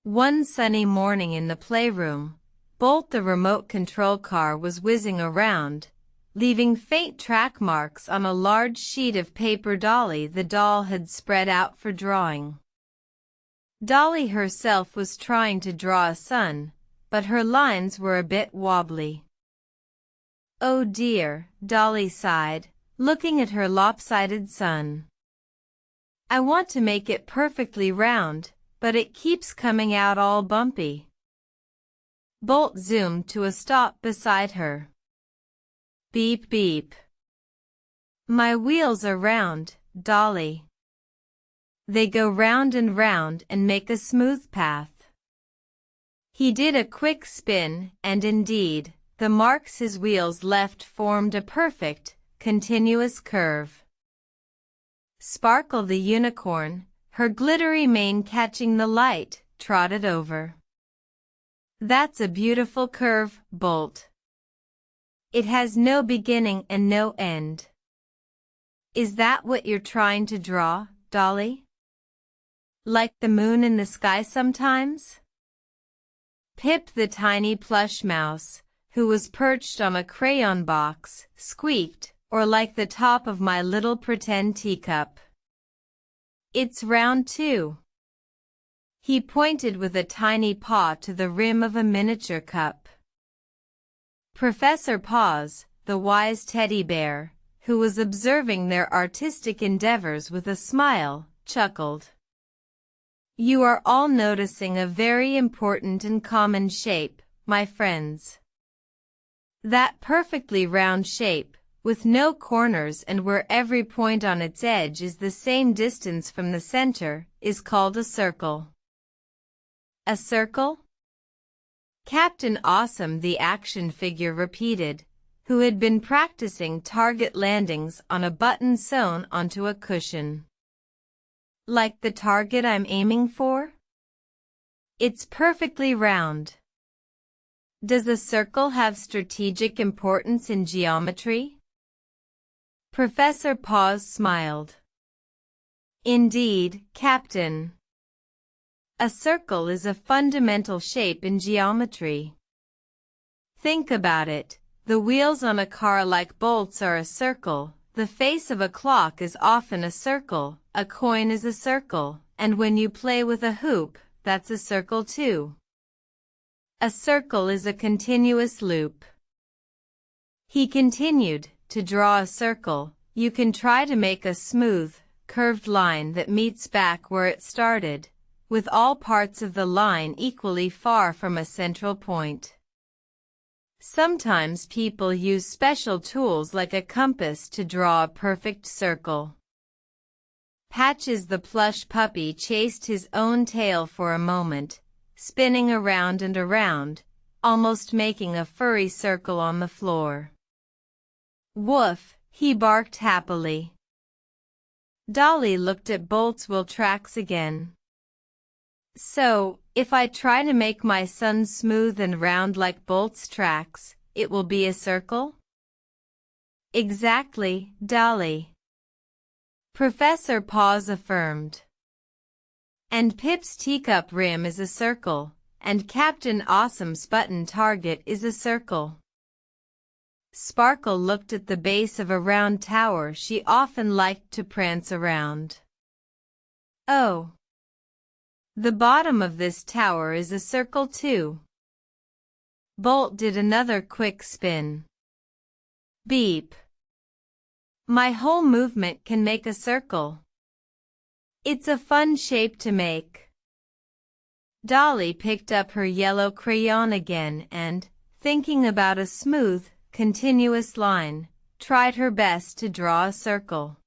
One sunny morning in the playroom, Bolt the remote control car was whizzing around, leaving faint track marks on a large sheet of paper Dolly the doll had spread out for drawing. Dolly herself was trying to draw a sun, but her lines were a bit wobbly. "Oh dear," Dolly sighed, looking at her lopsided sun. "I want to make it perfectly round, but it keeps coming out all bumpy." Bolt zoomed to a stop beside her. "Beep beep. My wheels are round, Dolly. They go round and make a smooth path." He did a quick spin, and indeed, the marks his wheels left formed a perfect, continuous curve. Sparkle the unicorn, her glittery mane catching the light, trotted over. "That's a beautiful curve, Bolt. It has no beginning and no end." "Is that what you're trying to draw, Dolly? Like the moon in the sky sometimes?" Pip the tiny plush mouse, who was perched on a crayon box, squeaked, "Or like the top of my little pretend teacup. It's round too." He pointed with a tiny paw to the rim of a miniature cup. Professor Paws, the wise teddy bear, who was observing their artistic endeavors with a smile, chuckled. "You are all noticing a very important and common shape, my friends. That perfectly round shape, with no corners and where every point on its edge is the same distance from the center, is called a circle." "A circle?" Captain Awesome the action figure repeated, who had been practicing target landings on a button sewn onto a cushion. "Like the target I'm aiming for? It's perfectly round." "Does a circle have strategic importance in geometry?" Professor Paws smiled. "Indeed, Captain. A circle is a fundamental shape in geometry. Think about it. The wheels on a car like bolts are a circle, the face of a clock is often a circle, a coin is a circle, and when you play with a hoop, that's a circle too. A circle is a continuous loop." He continued, "To draw a circle, you can try to make a smooth, curved line that meets back where it started, with all parts of the line equally far from a central point. Sometimes people use special tools like a compass to draw a perfect circle." Patches the plush puppy chased his own tail for a moment, spinning around and around, almost making a furry circle on the floor. "Woof," he barked happily. Dolly looked at Bolt's wheel tracks again. "So, if I try to make my sun smooth and round like Bolt's tracks, it will be a circle?" "Exactly, Dolly," Professor Paws affirmed. "And Pip's teacup rim is a circle, and Captain Awesome's button target is a circle." Sparkle looked at the base of a round tower she often liked to prance around. "Oh. The bottom of this tower is a circle too." Bolt did another quick spin. "Beep. My whole movement can make a circle. It's a fun shape to make." Dolly picked up her yellow crayon again and, thinking about a smooth, continuous line, tried her best to draw a circle.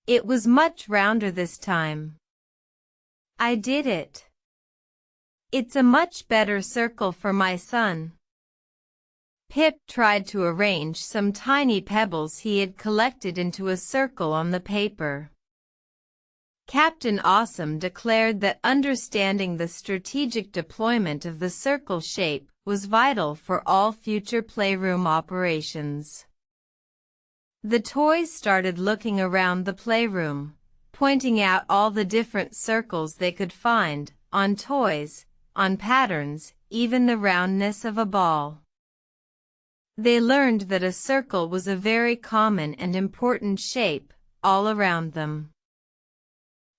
It was much rounder this time. "I did it. It's a much better circle for my son." Pip tried to arrange some tiny pebbles he had collected into a circle on the paper. Captain Awesome declared that understanding the strategic deployment of the circle shape was vital for all future playroom operations. The toys started looking around the playroom, pointing out all the different circles they could find on toys, on patterns, even the roundness of a ball. They learned that a circle was a very common and important shape all around them.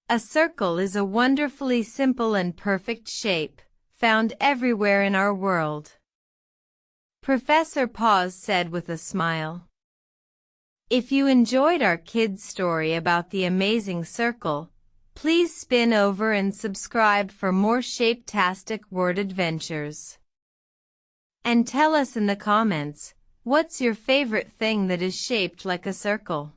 A circle is a wonderfully simple and perfect shape, found everywhere in our world. Professor Paws said with a smile. If you enjoyed our kids' story about the amazing circle, please spin over and subscribe for more shape-tastic word adventures. And tell us in the comments, what's your favorite thing that is shaped like a circle?